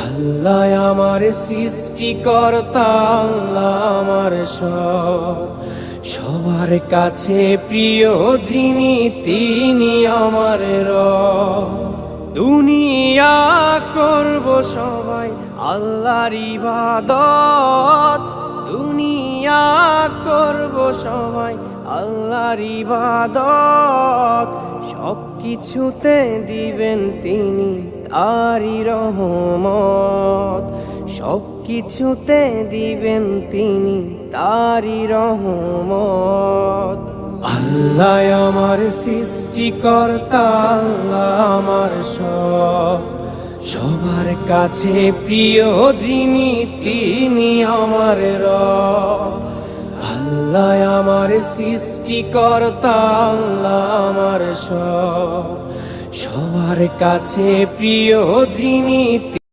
আল্লাহ আমার সৃষ্টিকর্তা, আল্লাহ আমার সবার কাছে প্রিয় যিনি, তিনি আমার রব। দুনিয়া করব সবাই আল্লাহর ইবাদত, দুনিয়া করব সবাই আল্লাহর ইবাদত। সব কিছুতে দিবেন তিনি তারই রহমত, সব কিছুতে দিবেন তিনি তারই রহমত। আল্লাহ আমার সৃষ্টিকর্তা, আল্লাহ আমার সবার কাছে প্রিয় যিনি, তিনি আমার রব। আল্লাহ আমার সৃষ্টিকর্তা, আল্লাহ আমার সবার কাছে প্রিয় যিনি।